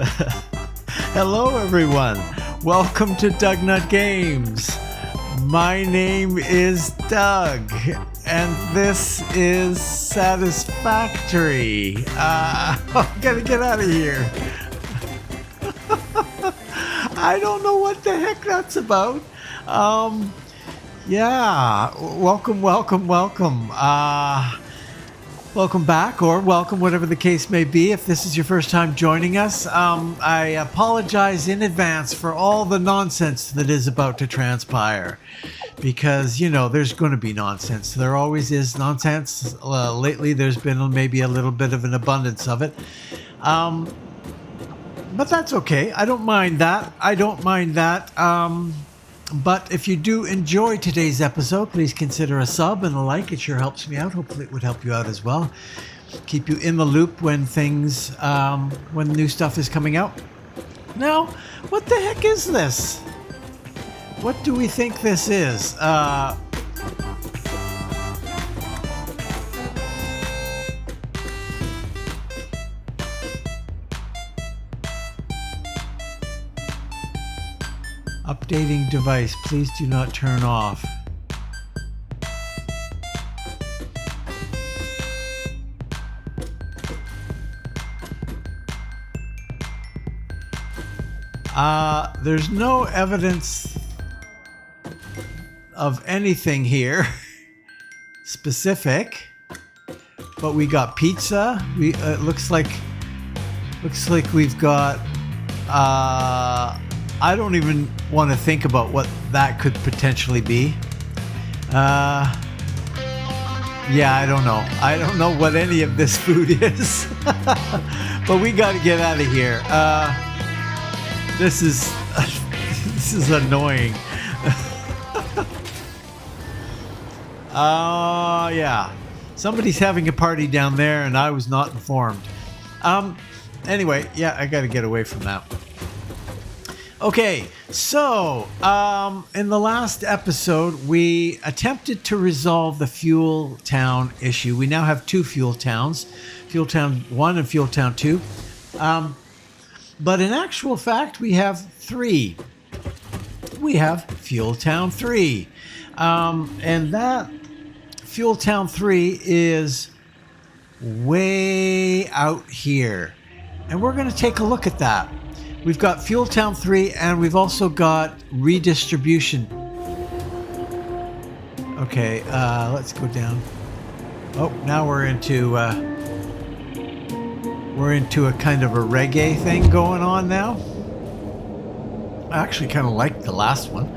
Hello everyone, welcome to DougNutGames. My name is Doug, and this is Satisfactory. I gotta get out of here. I don't know what the heck that's about. Welcome. Welcome back, or welcome, whatever the case may be. If this is your first time joining us, I apologize in advance for all the nonsense that is about to transpire. Because, you know, there's going to be nonsense. There always is nonsense. Lately, there's been maybe a little bit of an abundance of it. But that's okay. I don't mind that. But if you do enjoy today's episode, please consider a sub and a like. It sure helps me out. Hopefully it would help you out as well. Keep you in the loop when when new stuff is coming out. Now, what the heck is this? What do we think this is? Updating device, please do not turn off. There's no evidence of anything here specific, but we got pizza. It looks like we've got I don't even want to think about what that could potentially be. I don't know. I don't know what any of this food is. But we got to get out of here. This is annoying. Somebody's having a party down there and I was not informed. Anyway, I got to get away from that. Okay, so in the last episode, we attempted to resolve the Fuel Town issue. We now have two Fuel Towns, Fuel Town 1 and Fuel Town 2. But in actual fact, we have three. We have Fuel Town 3. And that Fuel Town 3 is way out here. And we're going to take a look at that. We've got Fuel Town 3, and we've also got redistribution. Okay, let's go down. Oh, now we're into a kind of a reggae thing going on now. I actually kind of liked the last one.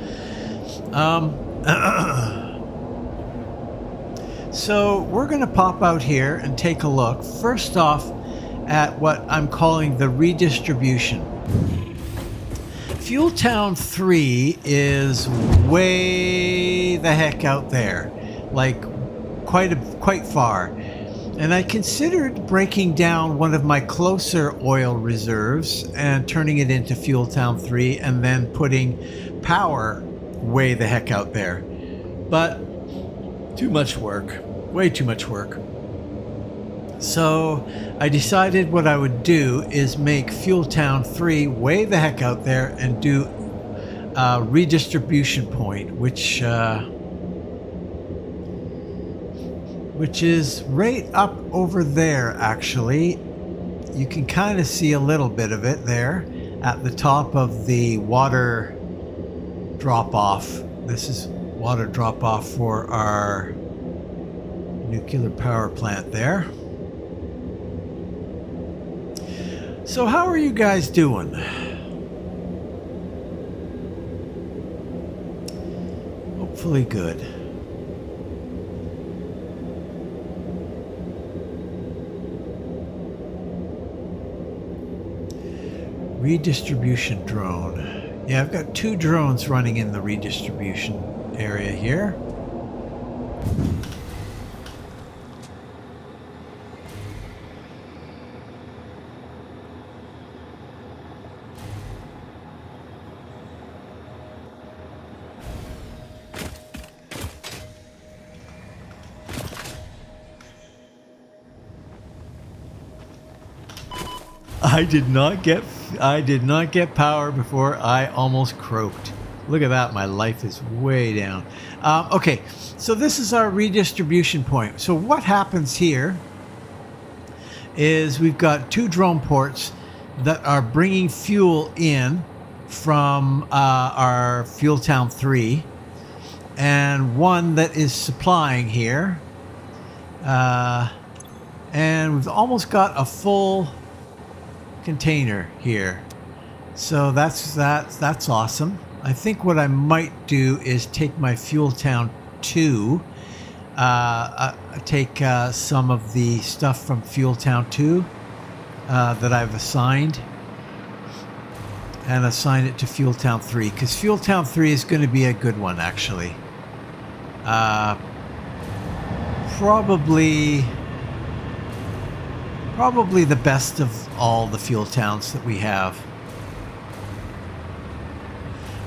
So we're going to pop out here and take a look. First off, at what I'm calling the redistribution. Fuel Town 3 is way the heck out there, like quite far. And I considered breaking down one of my closer oil reserves and turning it into Fuel Town 3 and then putting power way the heck out there. But too much work, way too much work. So I decided what I would do is make Fuel Town 3 way the heck out there and do a redistribution point, which is right up over there, actually. You can kind of see a little bit of it there at the top of the water drop-off. This is water drop-off for our nuclear power plant there. So how are you guys doing? Hopefully good. Redistribution drone. Yeah, I've got two drones running in the redistribution area here. I did not get I did not get power before I almost croaked. Look at that. My life is way down. Okay, so this is our redistribution point. So what happens here is we've got 2 drone ports that are bringing fuel in from our Fuel Town 3, and one that is supplying here. And we've almost got a full container here. So that's awesome. I think what I might do is take my Fuel Town 2, take some of the stuff from Fuel Town 2 that I've assigned, and assign it to Fuel Town 3, because Fuel Town 3 is going to be a good one, actually. Probably the best of all the fuel towns that we have.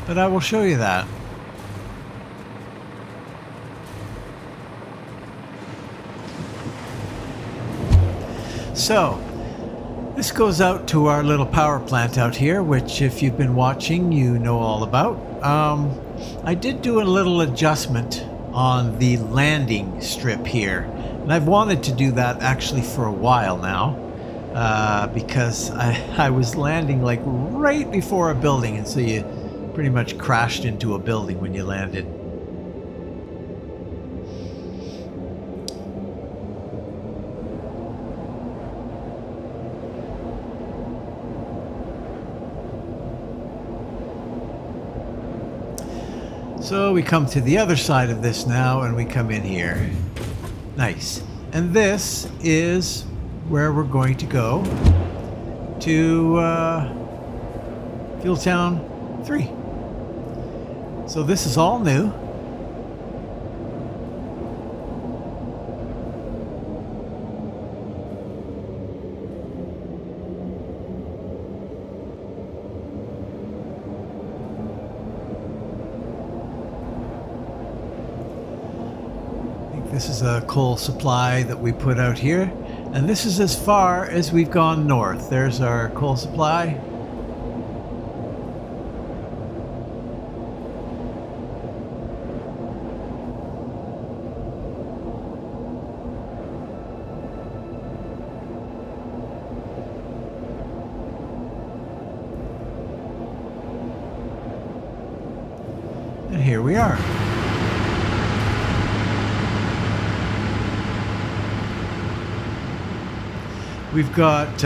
But I will show you that. So, this goes out to our little power plant out here, which if you've been watching, you know all about. I did do a little adjustment on the landing strip here. And I've wanted to do that actually for a while now, because I was landing like right before a building, and so you pretty much crashed into a building when you landed. So we come to the other side of this now, and we come in here. Nice. And this is where we're going to go to Fuel Town 3. So this is all new. This is a coal supply that we put out here, and this is as far as we've gone north. There's our coal supply. And here we are. We've got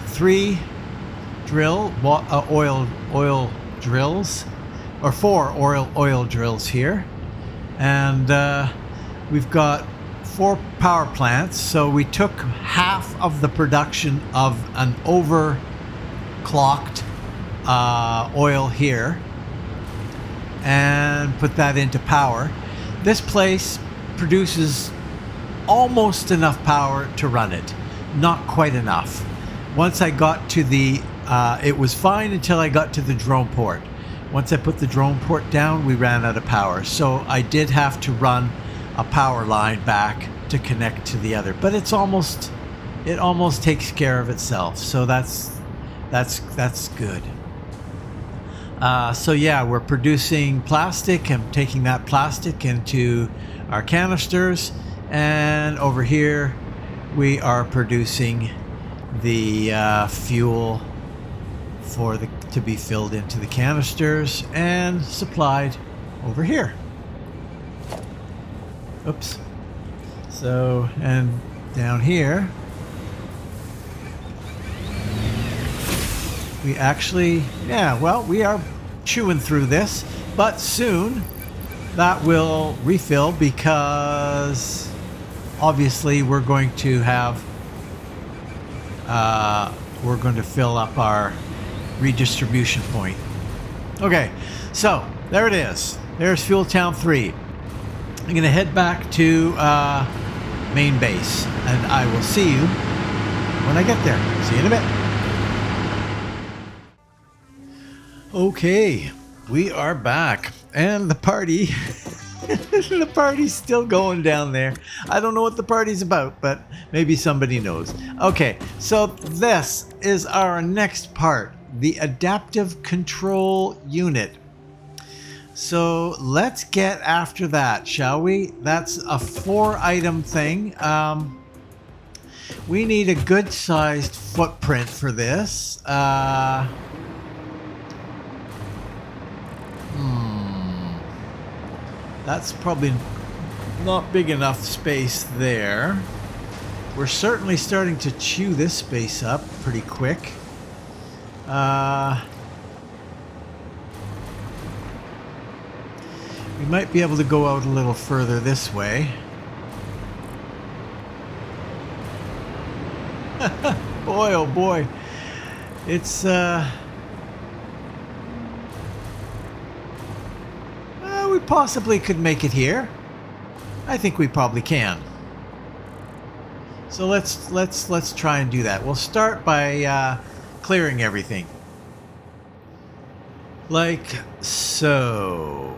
3 oil drills, or 4 oil drills here, and we've got 4 power plants. So we took half of the production of an overclocked oil here and put that into power. This place produces almost enough power to run it. Not quite enough. Once I got to the, it was fine until I got to the drone port. Once I put the drone port down, we ran out of power. So I did have to run a power line back to connect to the other. But it almost takes care of itself. So that's good. So yeah, we're producing plastic. I'm taking that plastic into our canisters, and over here we are producing the fuel to be filled into the canisters and supplied over here. Oops. So, and down here we actually, we are chewing through this, but soon that will refill, because obviously we're going to have we're going to fill up our redistribution point. Okay, so there it is. There's Fuel Town 3. I'm going to head back to main base, and I will see you when I get there. See you in a bit. Okay, we are back, and the party the party's still going down there. I don't know what the party's about, but maybe somebody knows. Okay, so this is our next part the adaptive control unit. So let's get after that, shall we? That's a 4-item thing. We need a good-sized footprint for this. That's probably not big enough space there. We're certainly starting to chew this space up pretty quick. We might be able to go out a little further this way. Boy, oh boy. It's, we possibly could make it here. I think we probably can. So let's try and do that. We'll start by clearing everything. Like so.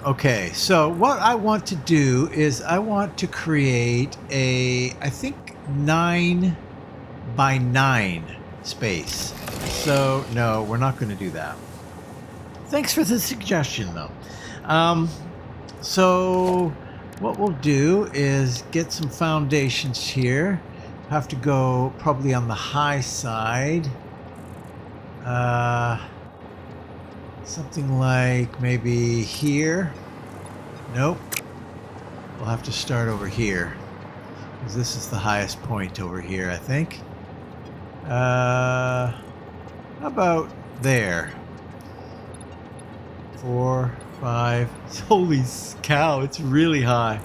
Okay, so what I want to do is I want to create a, I think, 9 by 9 space. So no, we're not going to do that. Thanks for the suggestion, though. So what we'll do is get some foundations here. Have to go probably on the high side. Something like maybe here. Nope. We'll have to start over here, because this is the highest point over here, I think. How about there? 4, 5. Holy cow, it's really high.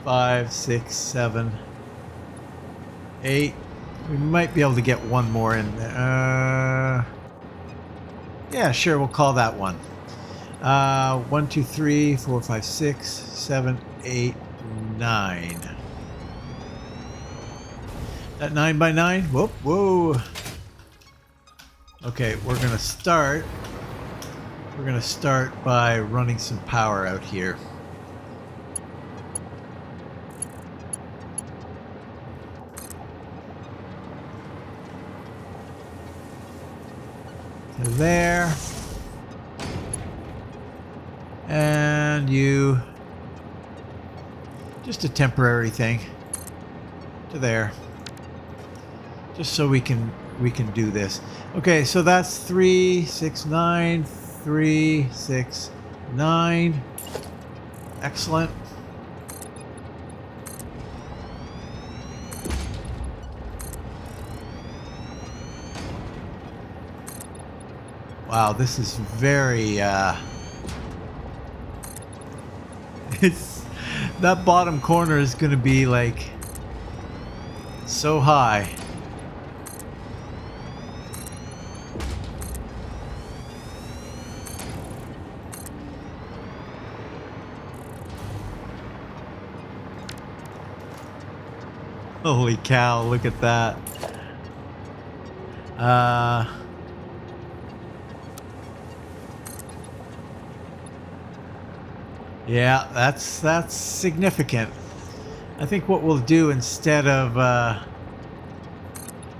5, 6, 7, 8. We might be able to get one more in there. Yeah, sure, we'll call that one. 1, 2, 3, 4, 5, 6, 7, 8, 9. That 9 by 9? Whoop, whoa. Okay, we're gonna start. We're gonna start by running some power out here. There. And you, just a temporary thing to there, just so we can do this. Okay, so that's 3, 6, 9, 3, 6, 9. Excellent. Wow, this is very it's, that bottom corner is going to be like so high. Holy cow, look at that. Yeah, that's significant. I think what we'll do instead of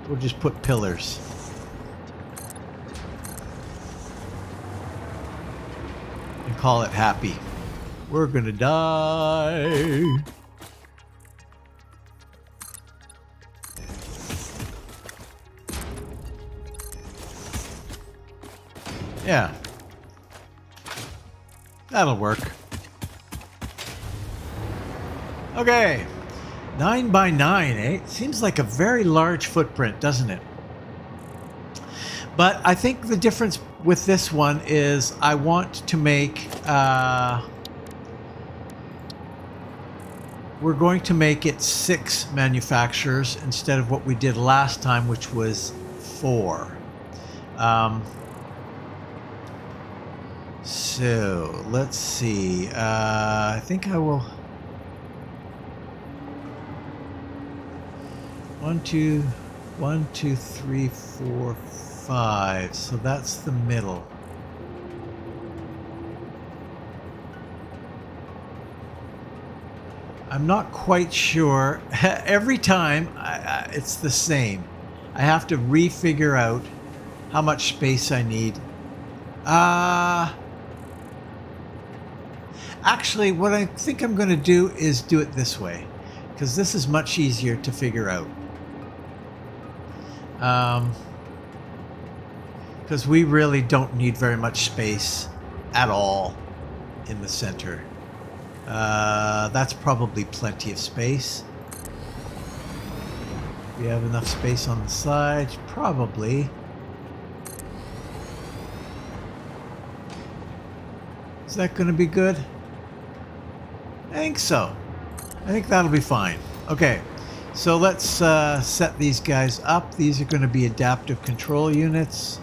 we'll just put pillars. And call it happy. We're gonna die. Yeah. That'll work. Okay, 9 by 9, eh? Seems like a very large footprint, doesn't it? But I think the difference with this one is I want to make, we're going to make it 6 manufacturers instead of what we did last time, which was 4. So let's see, I think I will... 1, 2, 3, 4, 5. So that's the middle. I'm not quite sure. Every time it's the same. I have to refigure out how much space I need. Actually, what I think I'm going to do is do it this way, because this is much easier to figure out. Because we really don't need very much space at all in the center. That's probably plenty of space. We have enough space on the sides, probably. Is that going to be good? I think so. I think that'll be fine. Okay, so let's set these guys up. These are going to be adaptive control units.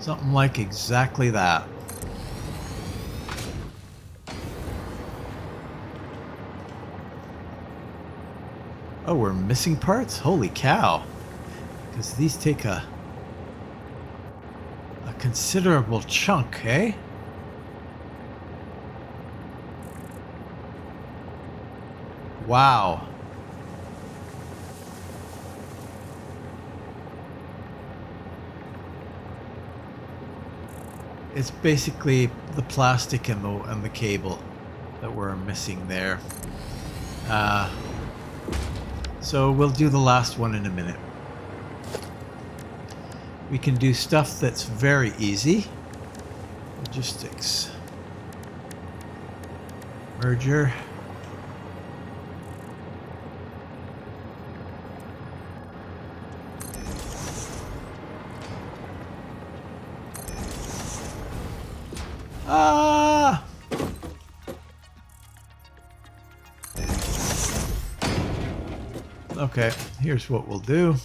Something like exactly that. Oh, we're missing parts? Holy cow. Because these take a considerable chunk, eh? Wow. It's basically the plastic and the cable that we're missing there. So we'll do the last one in a minute. We can do stuff that's very easy. Logistics. Merger. Okay, here's what we'll do.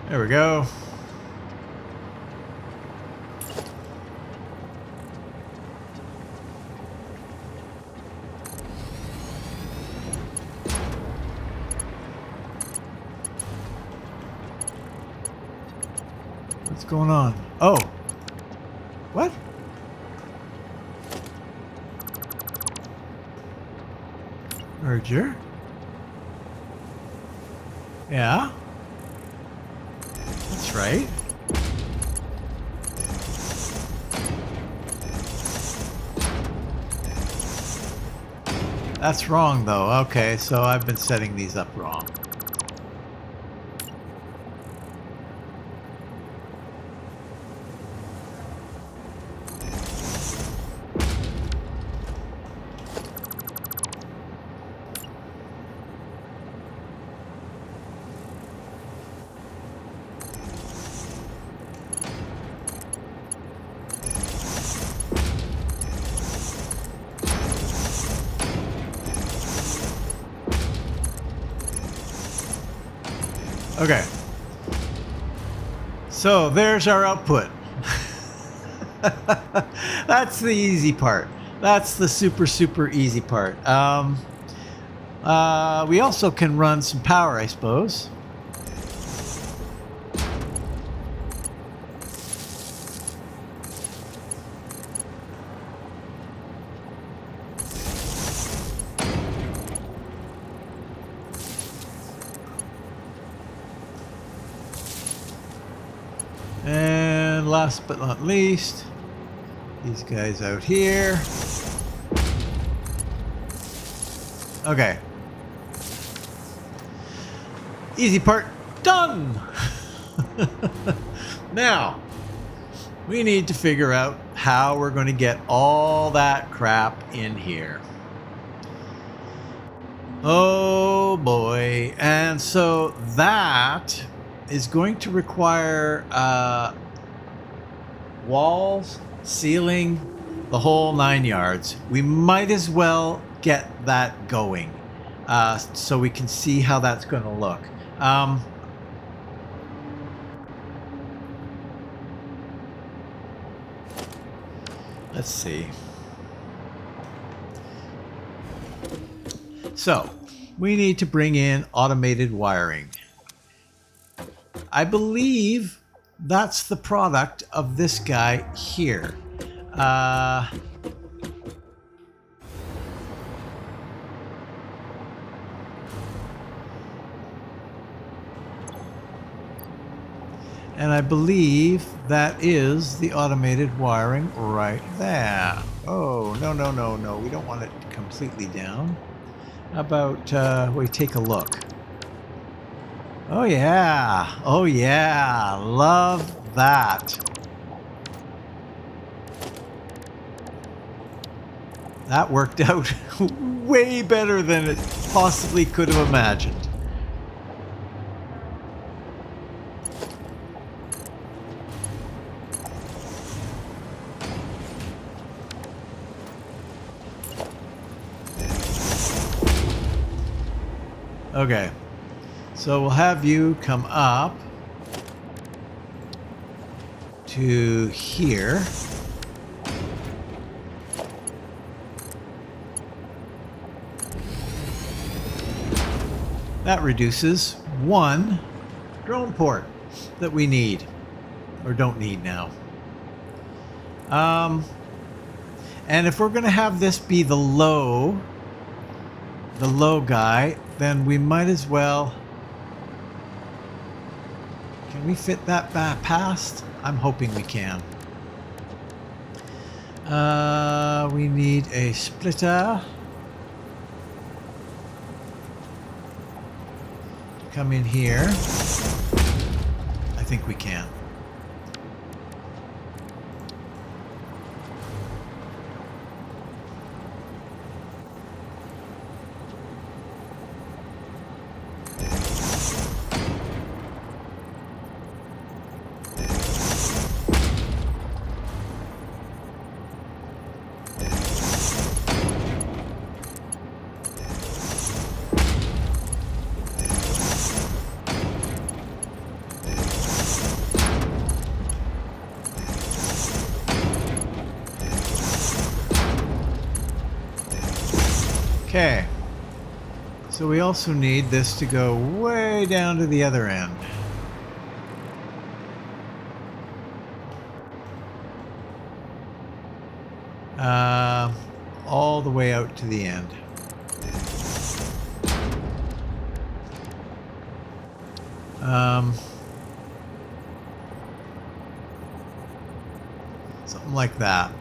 There we go. What's going on? Oh. What? Merger? Yeah. That's right. That's wrong though. Okay, so I've been setting these up wrong. Okay. So there's our output. That's the easy part. That's the super easy part. We also can run some power, I suppose. And last but not least, these guys out here. Okay. Easy part done. Now, we need to figure out how we're going to get all that crap in here. Oh boy. And so that is going to require walls, ceiling, the whole 9 yards. We might as well get that going so we can see how that's going to look. Let's see. So we need to bring in automated wiring. I believe that's the product of this guy here. And I believe that is the automated wiring right there. Oh, no, no, no, no. We don't want it completely down. How about we take a look? Oh, yeah. Oh, yeah. Love that. That worked out way better than it possibly could have imagined. Okay, so we'll have you come up to here. That reduces one drone port that we need, or don't need now. And if we're going to have this be the low guy, then we might as well. Can we fit that back past? I'm hoping we can. We need a splitter to come in here. I think we can. Okay, so we also need this to go way down to the other end. All the way out to the end. Something like that.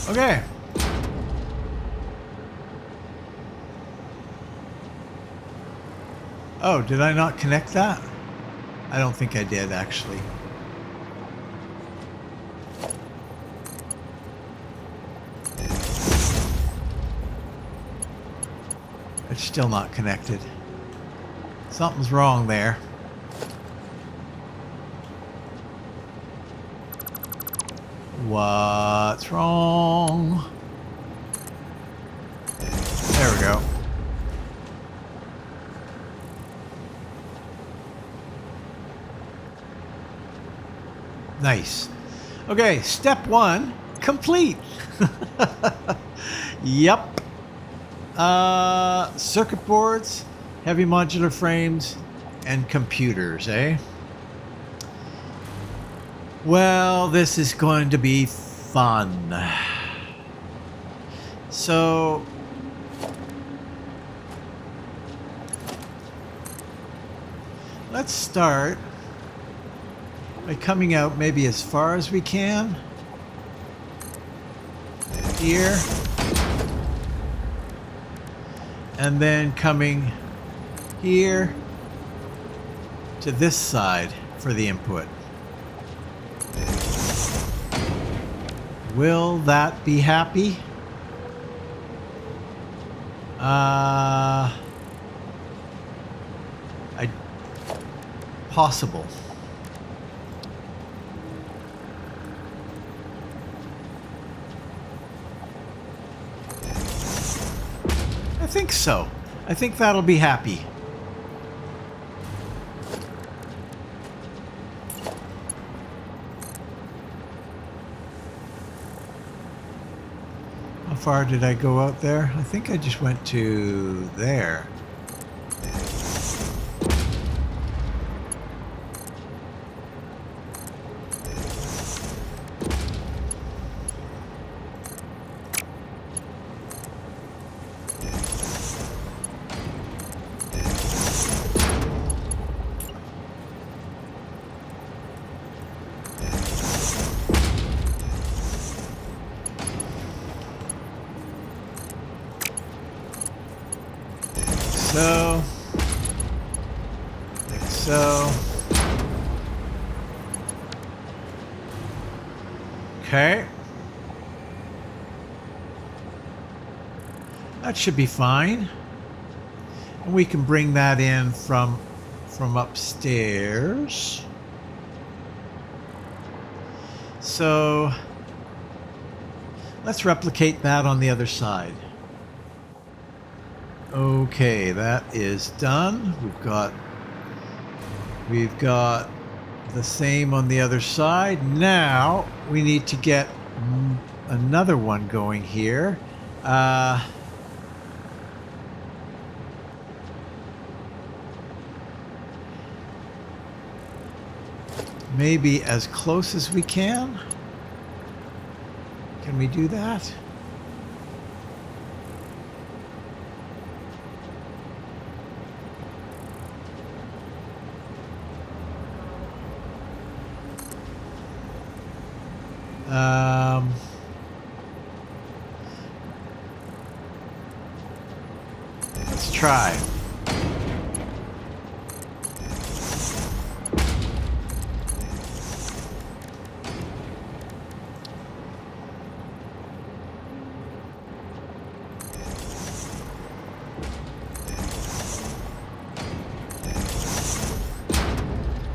Okay. Oh, did I not connect that? I don't think I did, actually. It's still not connected. Something's wrong there. What's wrong? There we go. Nice. Okay, step one, complete. Yep. Circuit boards, heavy modular frames, and computers, eh? Well, this is going to be fun. So, let's start by coming out maybe as far as we can. Here. And then coming here to this side for the input. Will that be happy? Possible. I think so. I think that'll be happy. How far did I go out there? I think I just went to there. So, like so. Okay. That should be fine. And we can bring that in from upstairs. So, let's replicate that on the other side. Okay, that is done. We've got the same on the other side. Now we need to get another one going here. Maybe as close as we can. Can we do that? Let's try.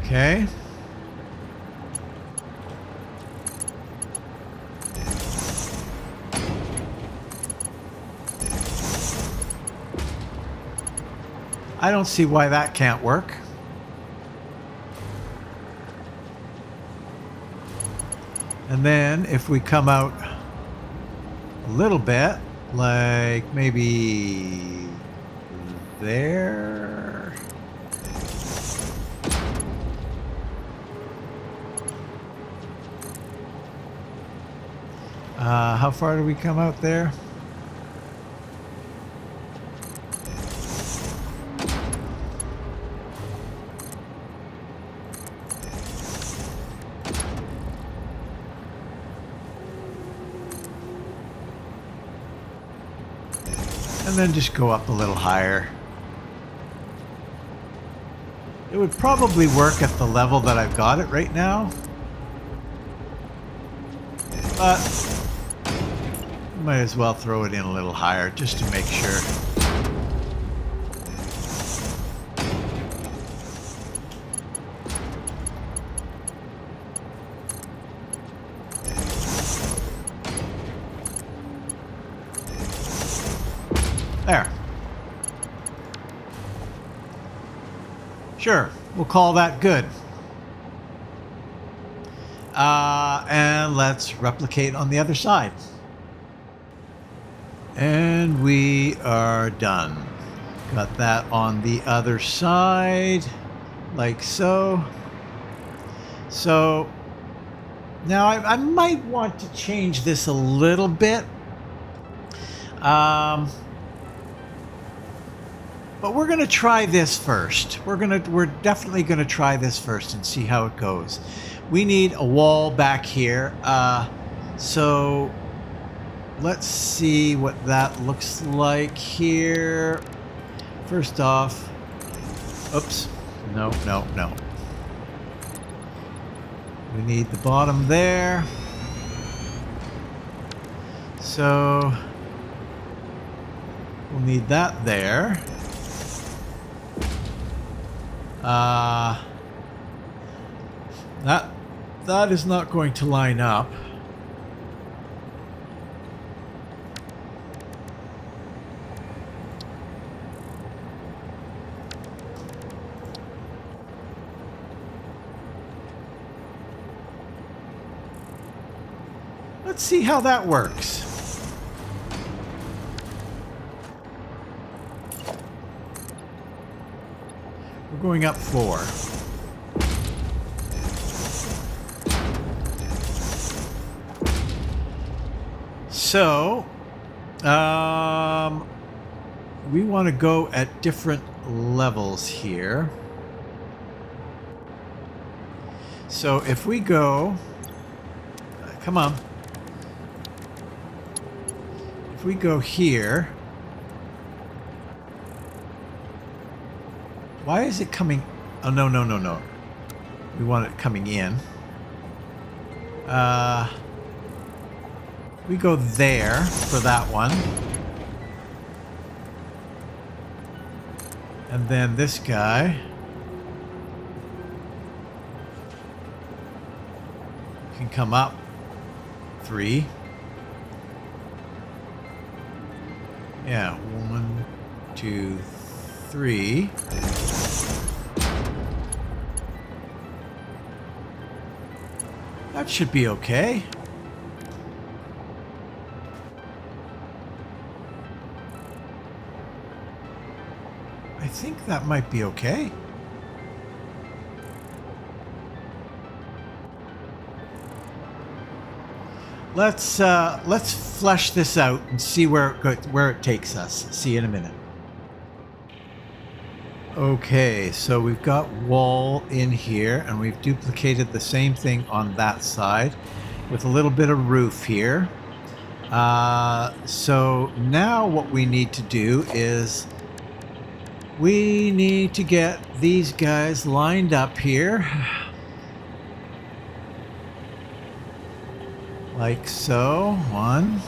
Okay. I don't see why that can't work. And then if we come out a little bit, like maybe there. How far do we come out there? And then just go up a little higher. It would probably work at the level that I've got it right now. But might as well throw it in a little higher just to make sure. There. Sure, we'll call that good. And let's replicate on the other side. And we are done. Got that on the other side, like so. So now I might want to change this a little bit. But we're gonna try this first. We're definitely gonna try this first and see how it goes. We need a wall back here. So let's see what that looks like here. First off, oops, no. We need the bottom there. So we'll need that there. That is not going to line up. Let's see how that works. We're going up 4. So, we want to go at different levels here. So if we go, come on. If we go here, why is it coming? Oh, no, no, no, no. We want it coming in. We go there for that one. And then this guy can come up 3. Yeah, 1, 2, 3. That should be okay. I think that might be okay. Let's flesh this out and see where it takes us. See you in a minute. Okay, so we've got wall in here, and we've duplicated the same thing on that side with a little bit of roof here. So now what we need to do is we need to get these guys lined up here. Like so. 1.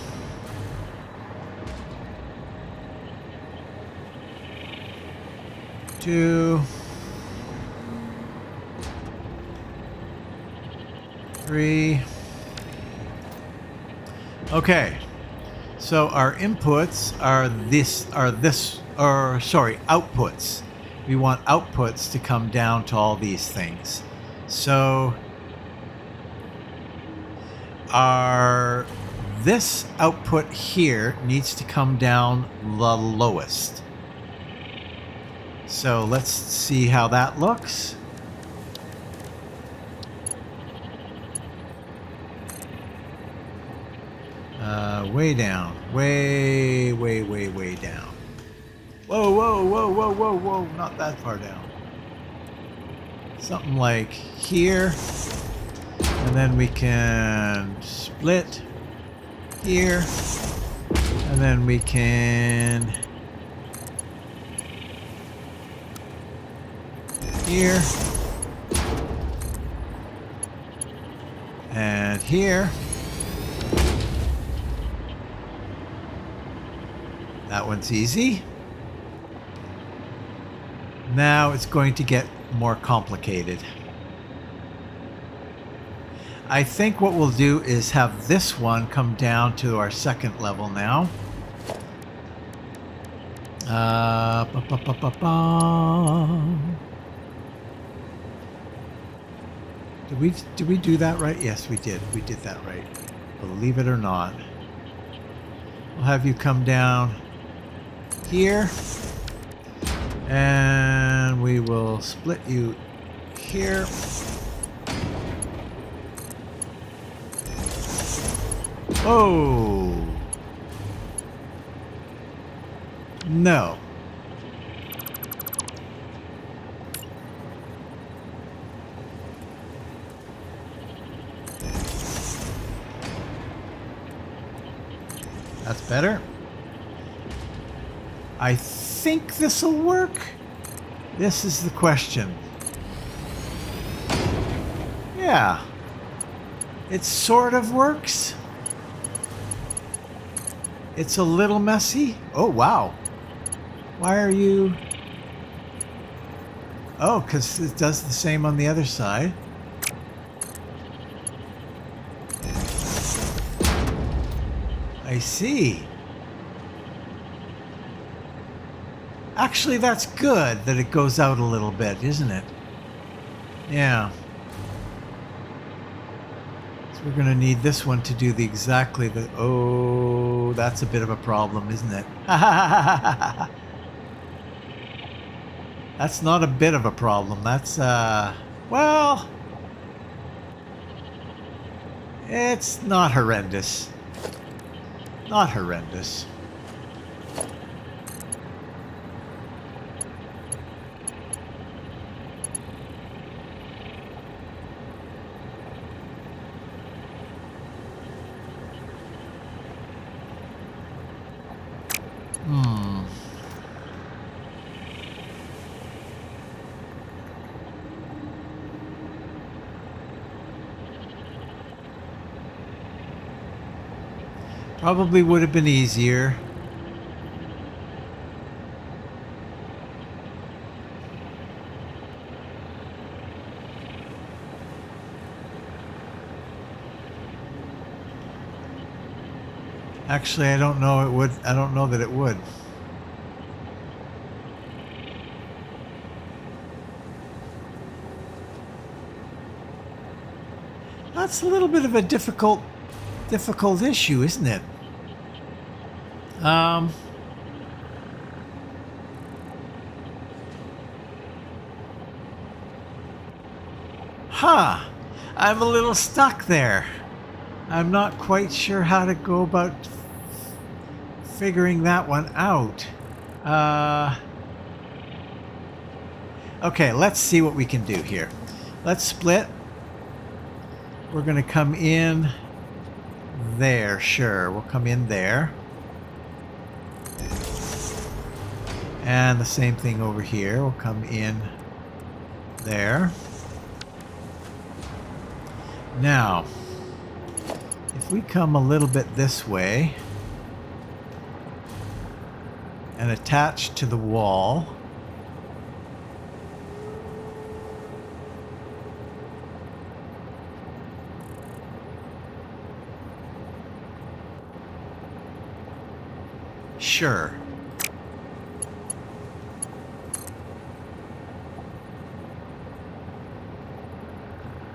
2. 3. Okay. So our inputs are outputs. We want outputs to come down to all these things. So this output here needs to come down the lowest. So let's see how that looks. Way down. Way down. Whoa. Not that far down. Something like here. And then we can split here. And then we can here. And here. That one's easy. Now it's going to get more complicated. I think what we'll do is have this one come down to our second level now. Did we do that right? Yes, we did. We did that right. Believe it or not. We'll have you come down here. And we will split you here. Oh. No. That's better. I think this will work. This is the question. Yeah. It sort of works. It's a little messy. Oh, wow. Why are you... Oh, because it does the same on the other side. I see. Actually, that's good that it goes out a little bit, isn't it? Yeah. So So we're going to need this one to do the exactly the... Oh, that's a bit of a problem, isn't it? That's not a bit of a problem. That's, well... It's not horrendous. Not horrendous. Probably would have been easier. Actually, I don't know it would. I don't know that it would. That's a little bit of a difficult issue, isn't it? I'm a little stuck there. I'm not quite sure how to go about figuring that one out. Okay, let's see what we can do here. Let's split. We're going to come in there. Sure, we'll come in there. And the same thing over here. We'll come in there. Now, if we come a little bit this way and attach to the wall, sure.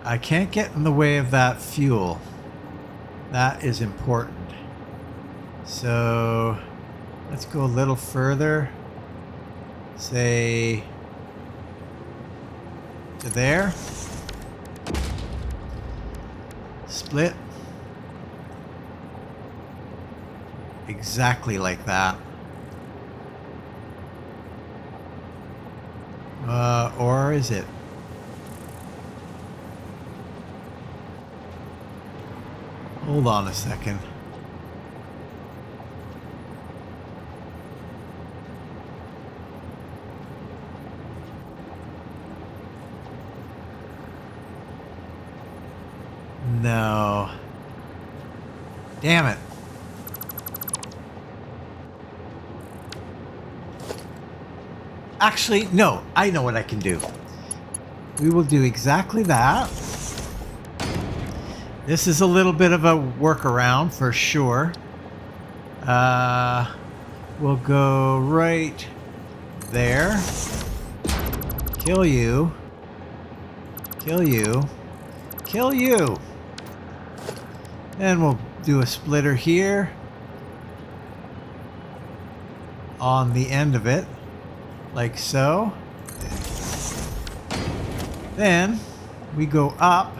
I can't get in the way of that fuel. That is important. So let's go a little further. Say to there. Split. Exactly like that. Or is it? Hold on a second. No. Damn it. Actually, no. I know what I can do. We will do exactly that. This is a little bit of a workaround for sure. We'll go right there. Kill you. Kill you. Kill you. Then we'll do a splitter here on the end of it, like so. Then we go up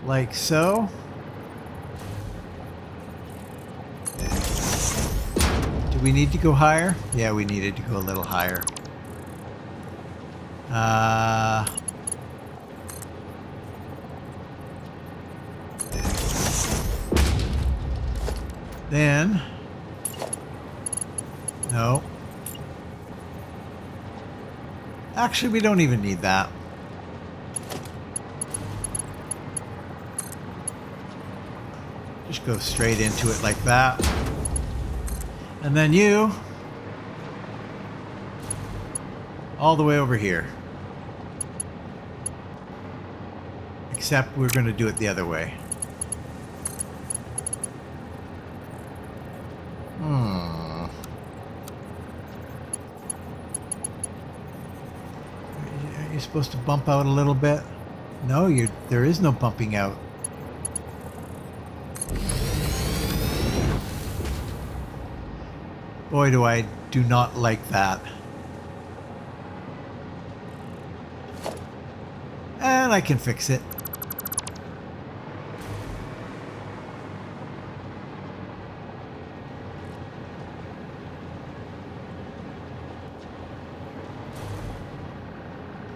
like so. Do we need to go higher? Yeah, we needed to go a little higher. Then, no. Actually, we don't even need that. Just go straight into it like that. And then you, all the way over here. Except we're going to do it the other way. Are you supposed to bump out a little bit? No, there is no bumping out. Boy, do not like that. And I can fix it.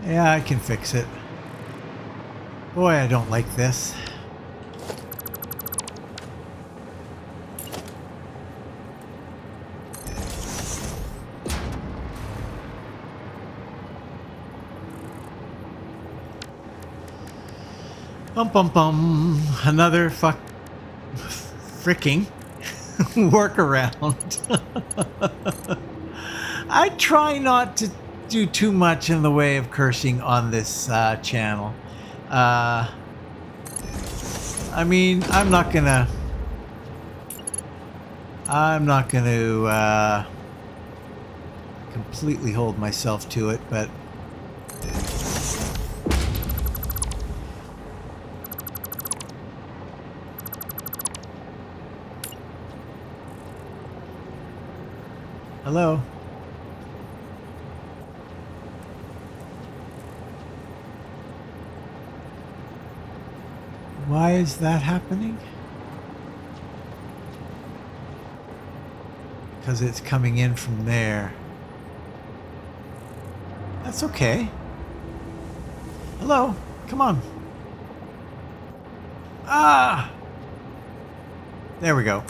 Yeah, I can fix it. Boy, I don't like this. Bum bum bum. Another fricking workaround. I try not to do too much in the way of cursing on this channel. I mean, I'm not gonna completely hold myself to it, but hello. Why is that happening? Because it's coming in from there. That's okay. Hello, come on. Ah! There we go.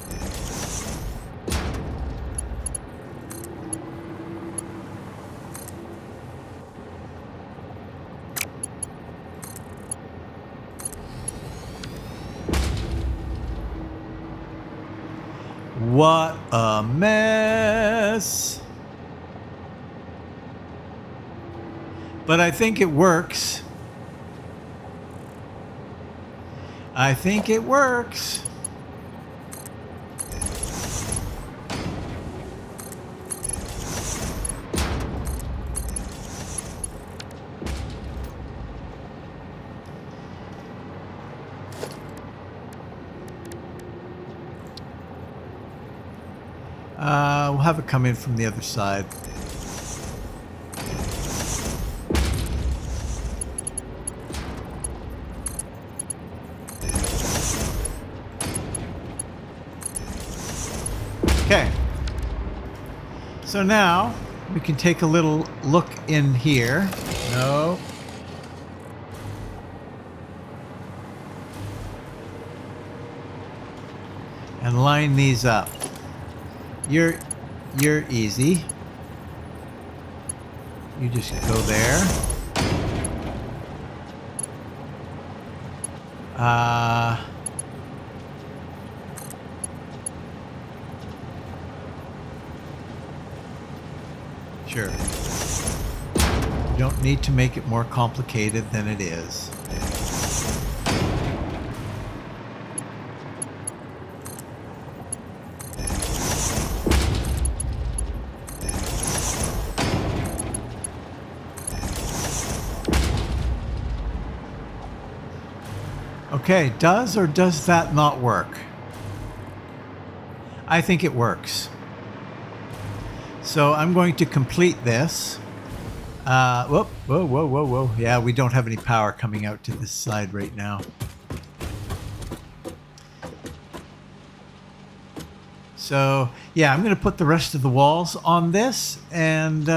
What a mess. But I think it works. I think it works. We'll have it come in from the other side. Okay. So now we can take a little look in here. No. And line these up. You're easy. You just go there. Sure. You don't need to make it more complicated than it is. Okay, does or does that not work? I think it works. So I'm going to complete this. Whoa. Yeah, we don't have any power coming out to this side right now. So, yeah, I'm going to put the rest of the walls on this. And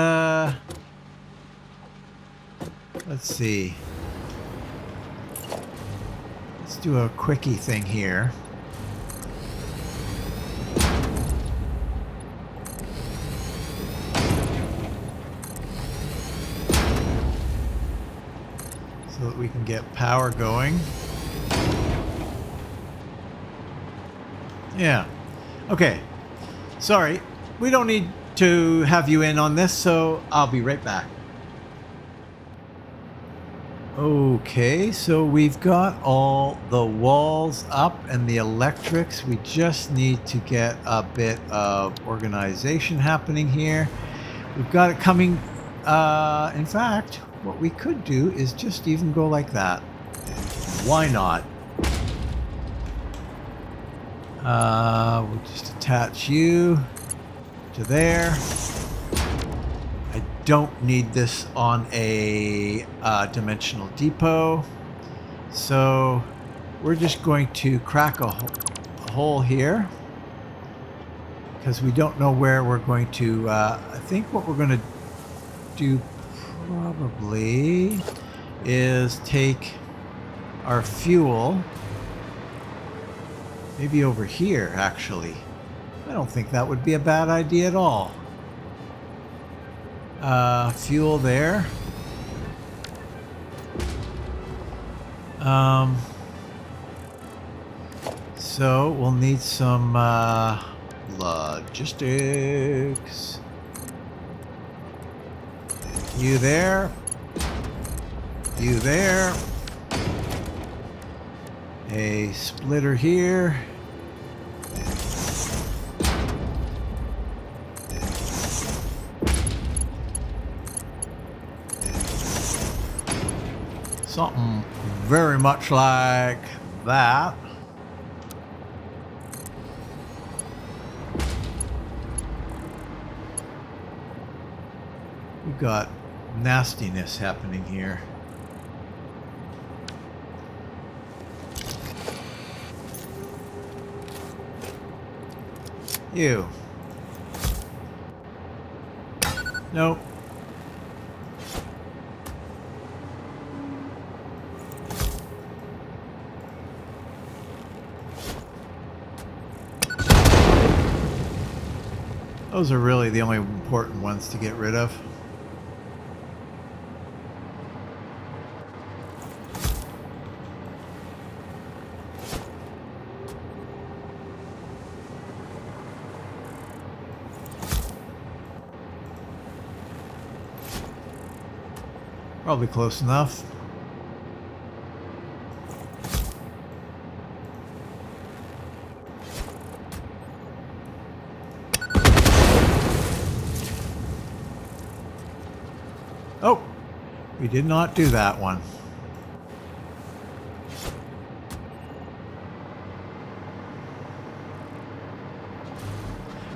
let's see. Let's do a quickie thing here. So that we can get power going. Yeah. Okay. Sorry. We don't need to have you in on this, so I'll be right back. Okay, so we've got all the walls up and the electrics. We just need to get a bit of organization happening here. We've got it coming. In fact, what we could do is just even go like that. Why not? We'll just attach you to there. I don't need this on a dimensional depot. So we're just going to crack a hole here because we don't know where we're going to. I think what we're going to do probably is take our fuel maybe over here, actually. I don't think that would be a bad idea at all. Fuel there. So we'll need some logistics. You there. You there. A splitter here. Something very much like that. We've got nastiness happening here. You. Nope. Those are really the only important ones to get rid of. Probably close enough. Oh, we did not do that one.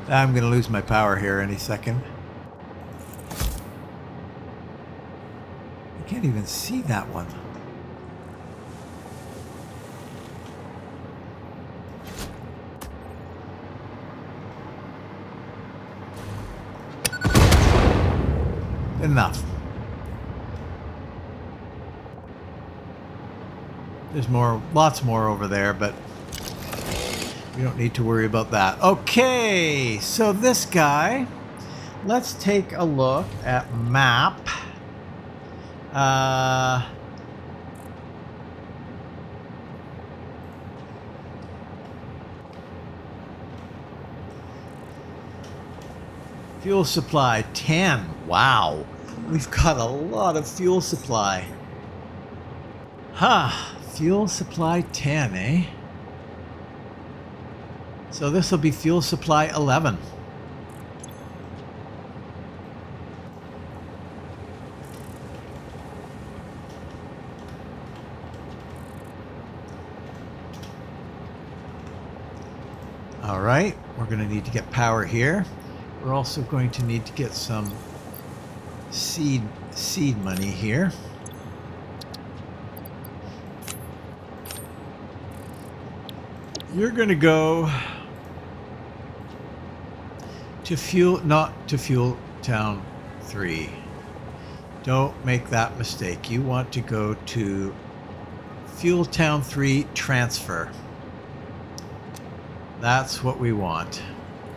I'm going to lose my power here any second. I can't even see that one. Enough. There's more, lots more over there, but we don't need to worry about that. Okay, so this guy, let's take a look at map. Fuel supply 10. Wow, we've got a lot of fuel supply. Huh, fuel supply 10, eh? So this will be fuel supply 11. All right, we're going to need to get power here. We're also going to need to get some seed money here. You're going to go to not to Fuel Town 3. Don't make that mistake. You want to go to Fuel Town 3 transfer. That's what we want.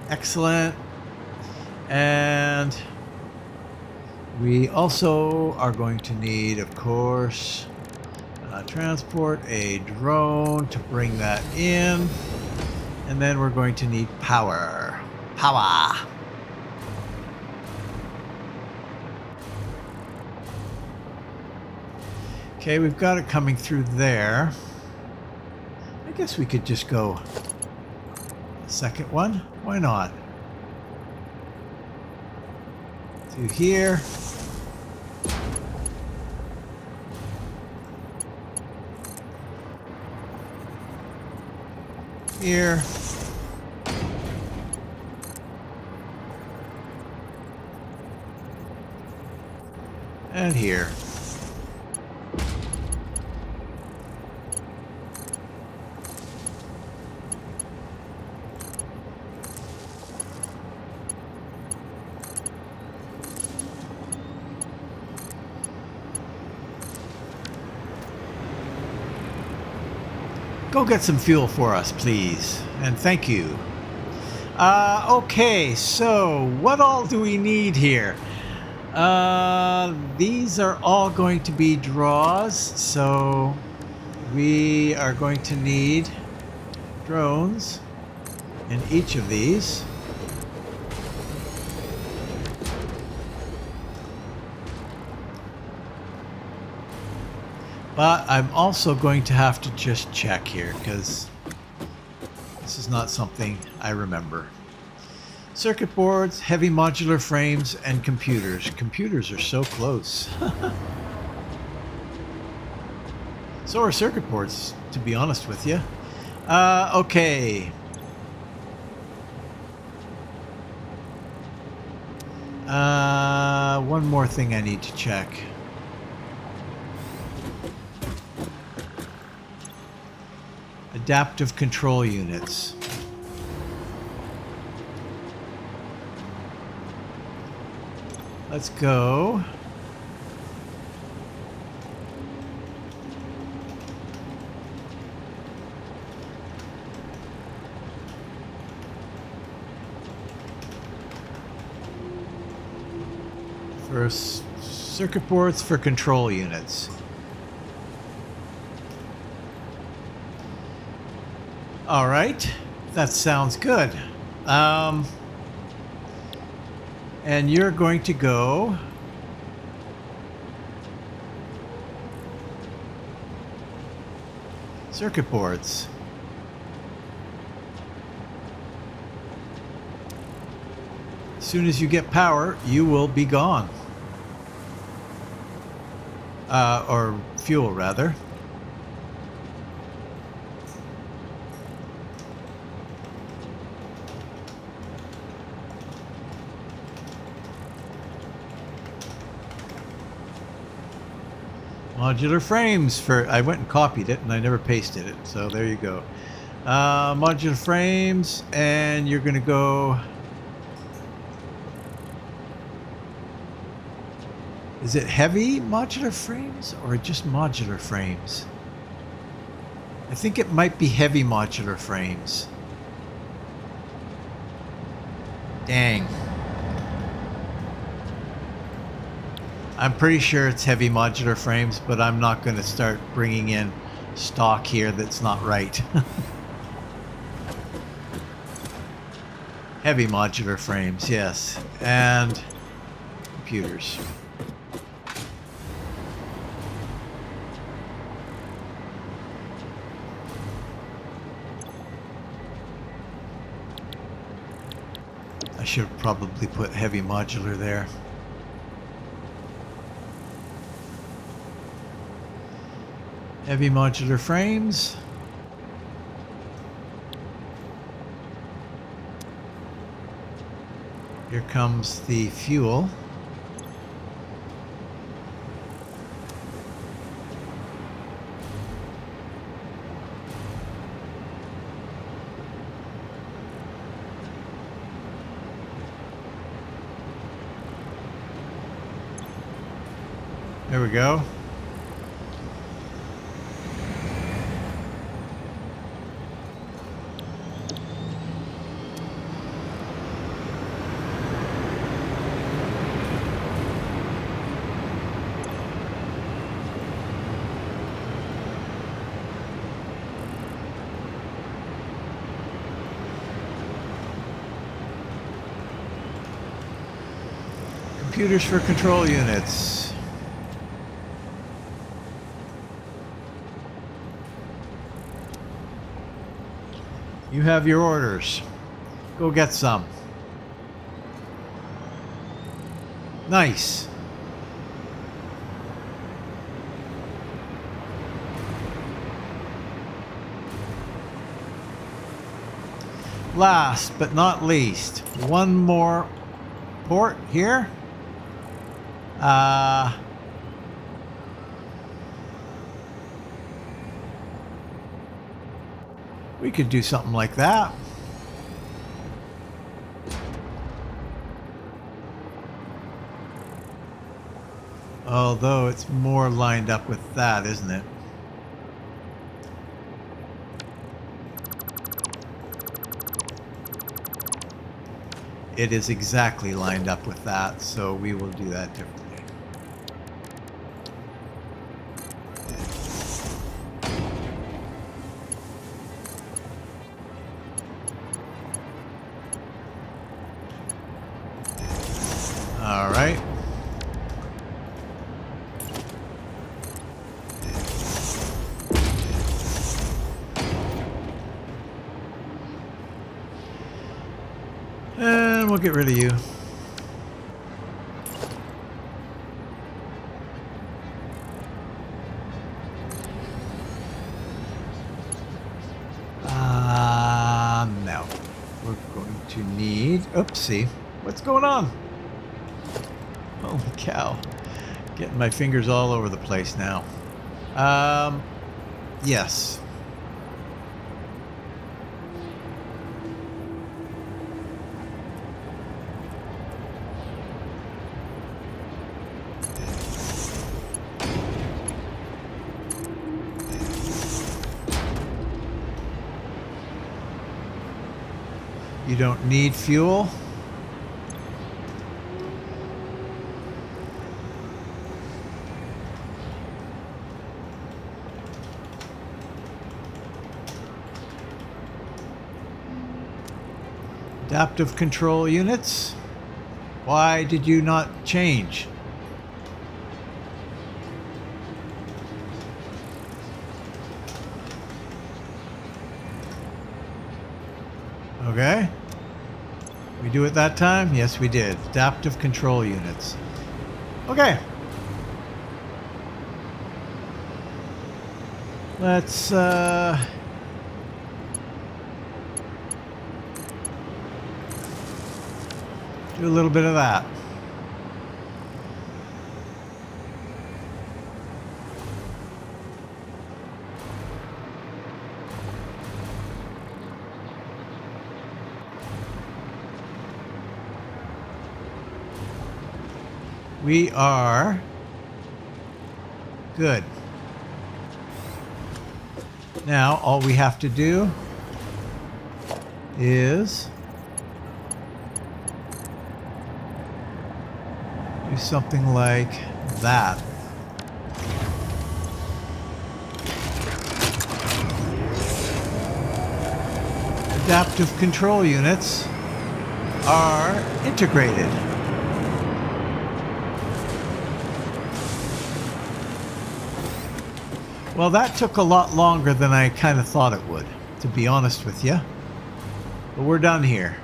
Excellent. And we also are going to need, of course, transport a drone to bring that in. And then we're going to need power. Power. Okay, we've got it coming through there. I guess we could just go second one. Why not? To here. Here. And here. Go get some fuel for us, please. And thank you. Okay, so what all do we need here? These are all going to be draws, so we are going to need drones in each of these. But I'm also going to have to just check here because this is not something I remember. Circuit boards, heavy modular frames, and computers. Computers are so close. So are circuit boards, to be honest with you. Okay. One more thing I need to check. Adaptive control units. Let's go. First, circuit boards for control units. All right, that sounds good. And you're going to go circuit boards. As soon as you get power, you will be gone. Or fuel, rather. Modular frames for... I went and copied it and I never pasted it, so there you go. Modular frames, and you're going to go... Is it heavy modular frames or just modular frames? I think it might be heavy modular frames. Dang. I'm pretty sure it's heavy modular frames, but I'm not going to start bringing in stock here that's not right. Heavy modular frames, yes. And computers. I should have probably put heavy modular there. Heavy modular frames. Here comes the fuel. There we go. Computers for control units. You have your orders. Go get some. Nice. Last but not least, one more port here. We could do something like that. Although it's more lined up with that, isn't it? It is exactly lined up with that, so we will do that differently. All right. And we'll get rid of you. No. We're going to need... Oopsie. What's going on? Holy cow. Getting my fingers all over the place now. Yes. You don't need fuel. Adaptive control units. Why did you not change? Okay. We do it that time? Yes, we did. Adaptive control units. Okay. Let's do a little bit of that. We are good. Now, all we have to do is do something like that. Adaptive control units are integrated. Well, that took a lot longer than I kind of thought it would, to be honest with you. But we're done here.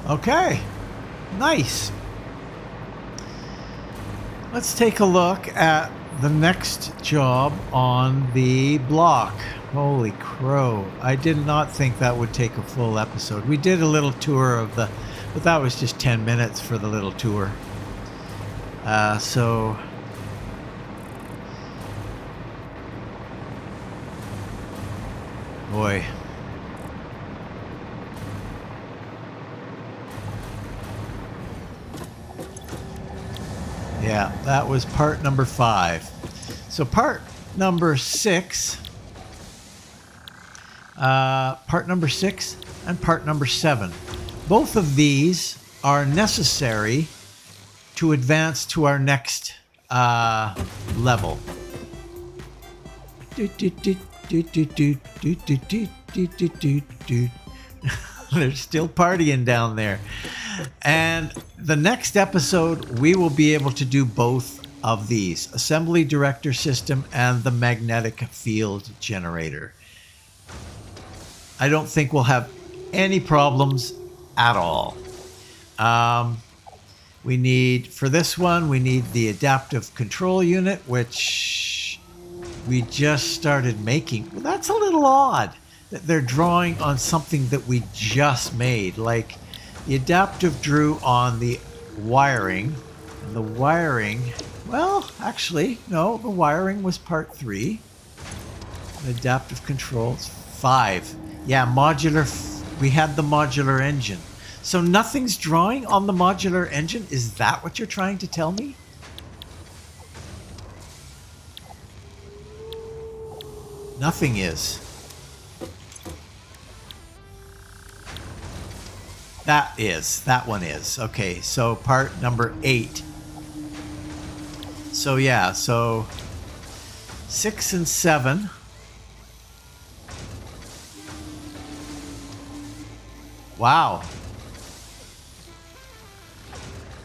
Okay, nice. Let's take a look at the next job on the block. Holy crow. I did not think that would take a full episode. We did a little tour of the, but that was just 10 minutes for the little tour. So boy, yeah, that was part number 5. So part number 6, part number 6 and part number 7, both of these are necessary to advance to our next level. They're still partying down there. And the next episode, we will be able to do both of these, assembly director system and the magnetic field generator. I don't think we'll have any problems at all. We need, for this one, we need the adaptive control unit, which we just started making. Well, that's a little odd that they're drawing on something that we just made. Like, the adaptive drew on the wiring, And the wiring, well, actually, no, the wiring was part 3. The adaptive controls, 5. Yeah, modular, we had the modular engine. So nothing's drawing on the modular engine? Is that what you're trying to tell me? Nothing is. That one is. Okay, so part number 8. So yeah, so 6 and 7. Wow.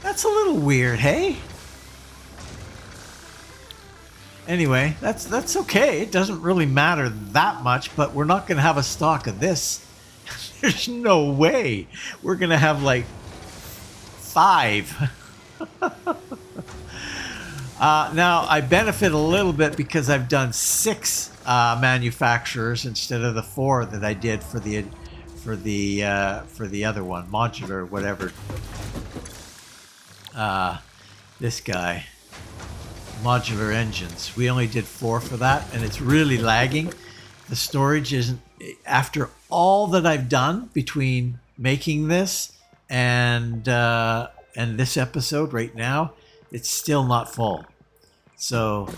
That's a little weird, hey? Anyway, that's okay. It doesn't really matter that much, but we're not going to have a stock of this. There's no way. We're going to have like 5. Now, I benefit a little bit because I've done 6 manufacturers instead of the 4 that I did for the other one, modular, whatever. This guy, modular engines. We only did 4 for that, and it's really lagging. The storage isn't. After all that I've done between making this and this episode right now, it's still not full. So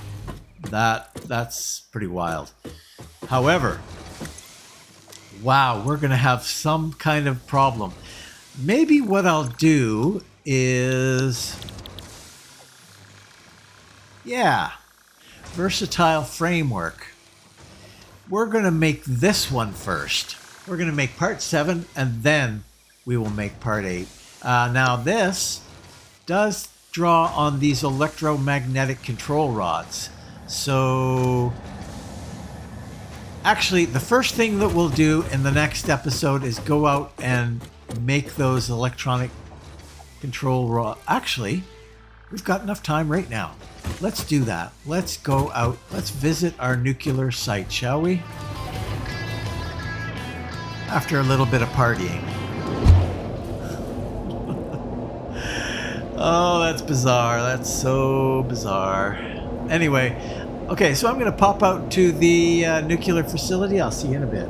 that's pretty wild. However, wow, we're going to have some kind of problem. Maybe what I'll do is, yeah, versatile framework. We're going to make this one first. We're going to make part 7, and then we will make part 8. Now this does draw on these electromagnetic control rods. So actually, the first thing that we'll do in the next episode is go out and make those electronic control rods. Actually, we've got enough time right now. Let's do that. Let's go out. Let's visit our nuclear site, shall we? After a little bit of partying. Oh, that's bizarre. That's so bizarre. Anyway, okay, so I'm going to pop out to the nuclear facility. I'll see you in a bit.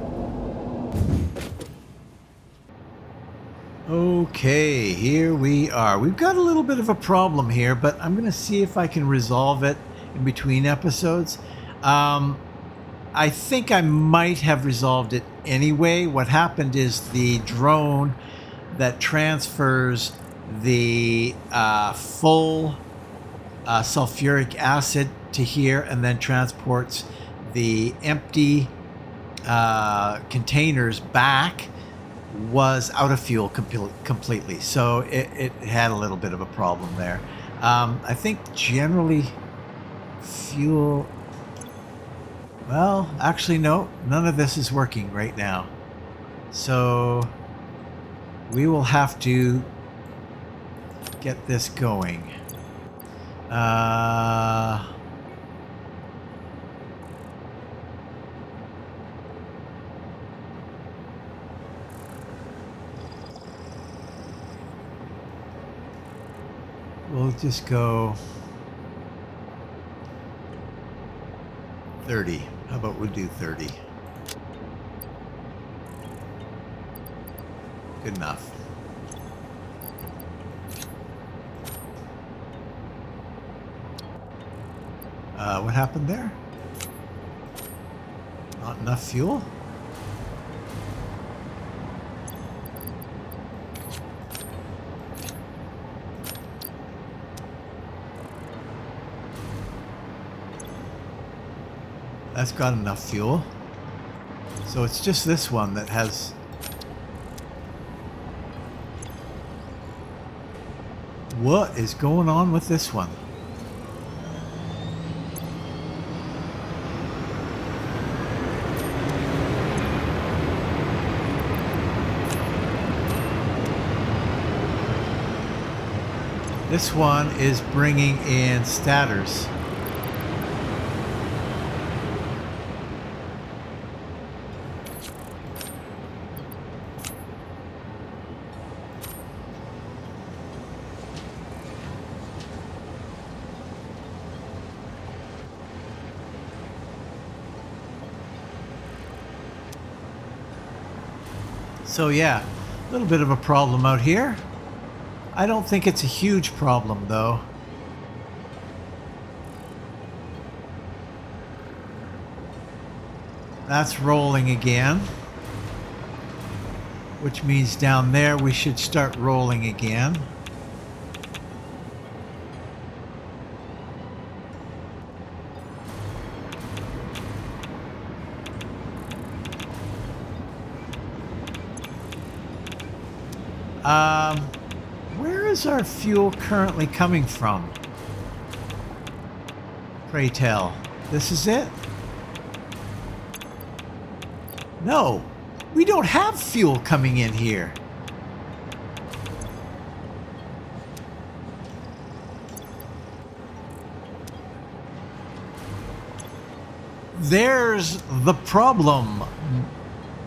Okay, here we are. We've got a little bit of a problem here, but I'm going to see if I can resolve it in between episodes. I think I might have resolved it anyway. What happened is the drone that transfers the full sulfuric acid to here and then transports the empty containers back was out of fuel completely. So it had a little bit of a problem there. I think generally fuel... Well, actually, no. None of this is working right now. So we will have to get this going. We'll just go 30. How about we do 30? Good enough. What happened there? Not enough fuel? That's got enough fuel. So it's just this one that has... What is going on with this one? This one is bringing in statters. So yeah, a little bit of a problem out here. I don't think it's a huge problem though. That's rolling again, which means down there we should start rolling again. Where is our fuel currently coming from? Pray tell. This is it? No, we don't have fuel coming in here. There's the problem,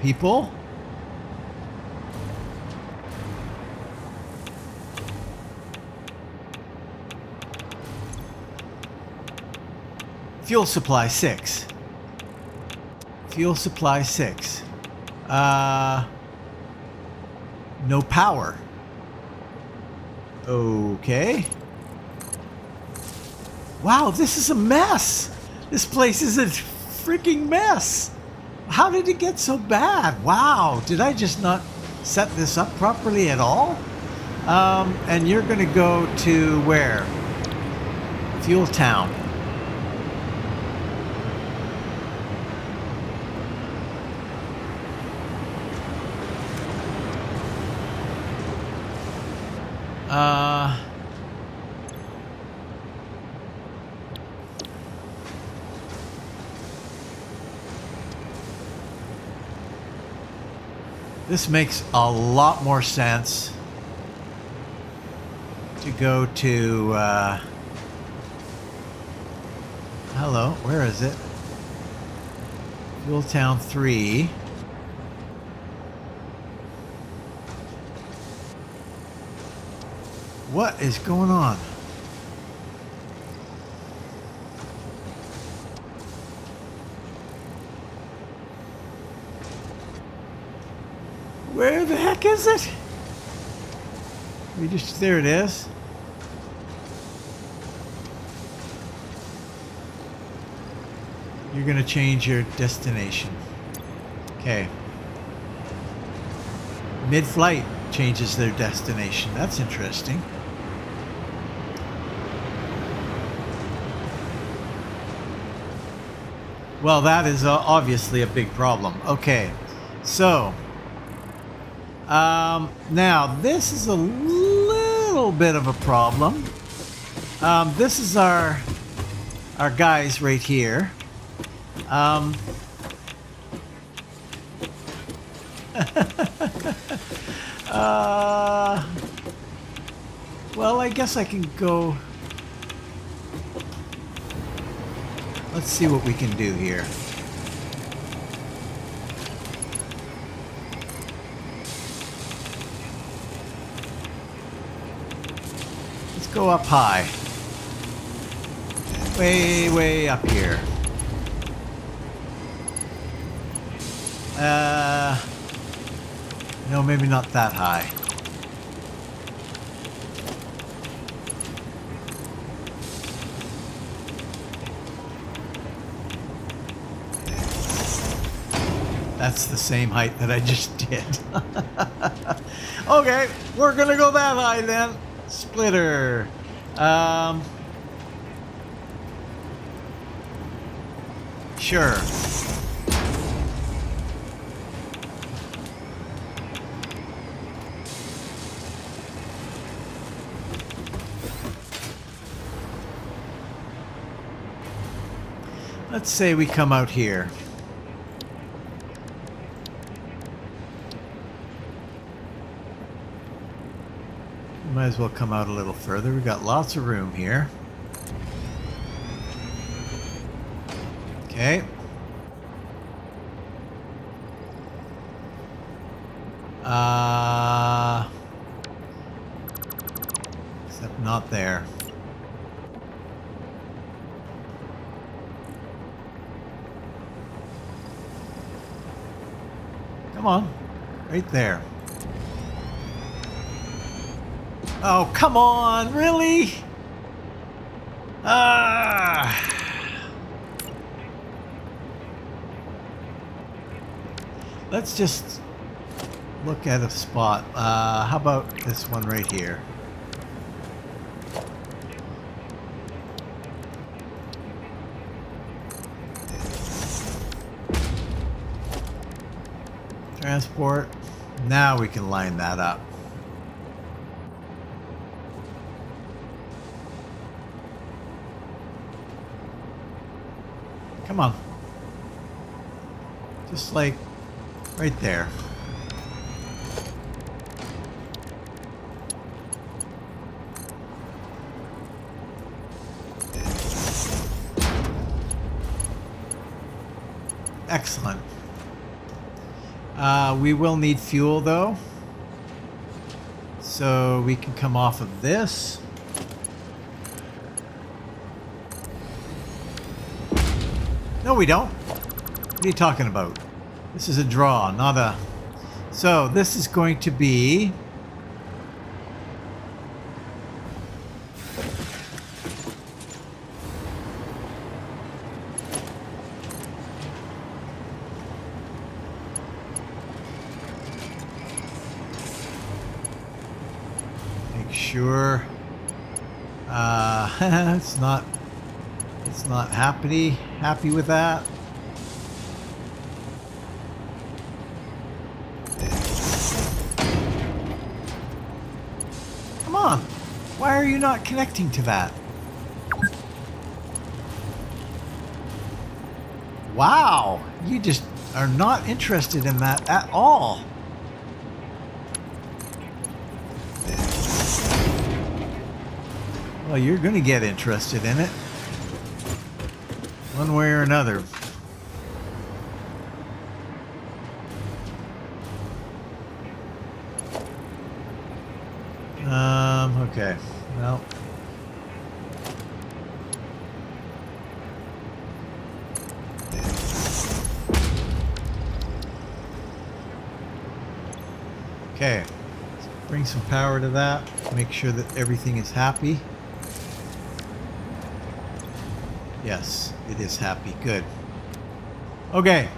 people. Fuel supply 6. Fuel supply 6. No power. Okay. Wow, this is a mess. This place is a freaking mess. How did it get so bad? Wow, did I just not set this up properly at all? And you're gonna go to where? Fuel Town. This makes a lot more sense to go to, hello, where is it? Fuel Town 3. What is going on? Where the heck is it? There it is. You're gonna change your destination. Okay. Mid-flight changes their destination. That's interesting. Well, that is obviously a big problem. Okay, so now this is a little bit of a problem. This is our guys right here. Well, I guess I can go. Let's see what we can do here. Let's go up high. Way, way up here. No, maybe not that high. That's the same height that I just did. Okay, we're gonna go that high then. Splitter. Sure. Let's say we come out here. Might as well come out a little further. We've got lots of room here. Okay. Except not there. Come on. Right there. Oh, come on, really? Let's just look at a spot. How about this one right here? Transport. Now we can line that up. Come on. Just like right there. Excellent. We will need fuel though. So we can come off of this. No, we don't. What are you talking about? This is a draw, not a... So this is going to be... Make sure... it's not happy with that. Come on. Why are you not connecting to that? Wow. You just are not interested in that at all. Well, you're going to get interested in it. One way or another. Okay. Well. Okay. Let's bring some power to that. Make sure that everything is happy. Yes, it is happy. Good. Okay,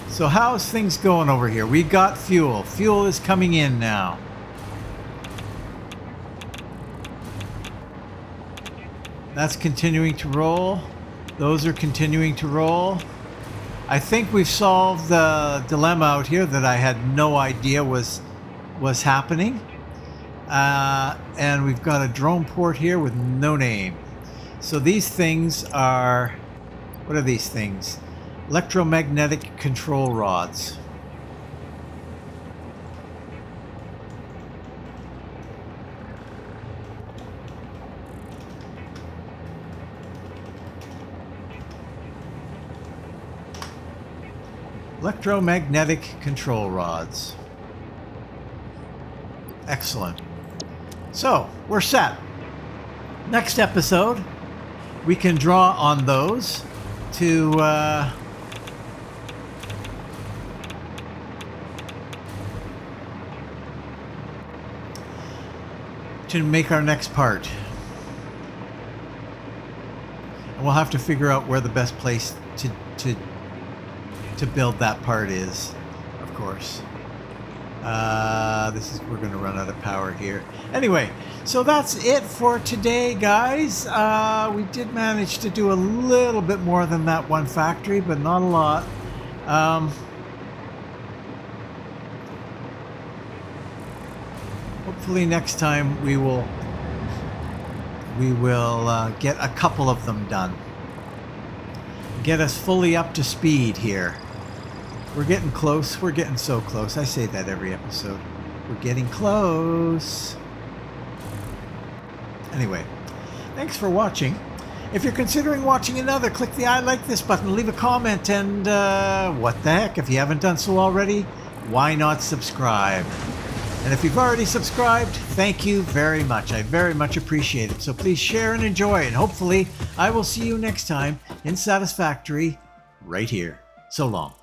so how's things going over here? We got fuel. Fuel is coming in now. That's continuing to roll. Those are continuing to roll. I think we've solved the dilemma out here that I had no idea was happening. And we've got a drone port here with no name. So these things are, what are these things? Electromagnetic control rods. Electromagnetic control rods. Excellent. So, we're set. Next episode, we can draw on those to make our next part. And we'll have to figure out where the best place to build that part is, of course. We're going to run out of power here. Anyway, so that's it for today, guys. We did manage to do a little bit more than that one factory, but not a lot. Hopefully next time we will get a couple of them done. Get us fully up to speed here. We're getting close. We're getting so close. I say that every episode. We're getting close. Anyway, thanks for watching. If you're considering watching another, click the I like this button, leave a comment, and what the heck, if you haven't done so already, why not subscribe? And if you've already subscribed, thank you very much. I very much appreciate it. So please share and enjoy, and hopefully I will see you next time in Satisfactory right here. So long.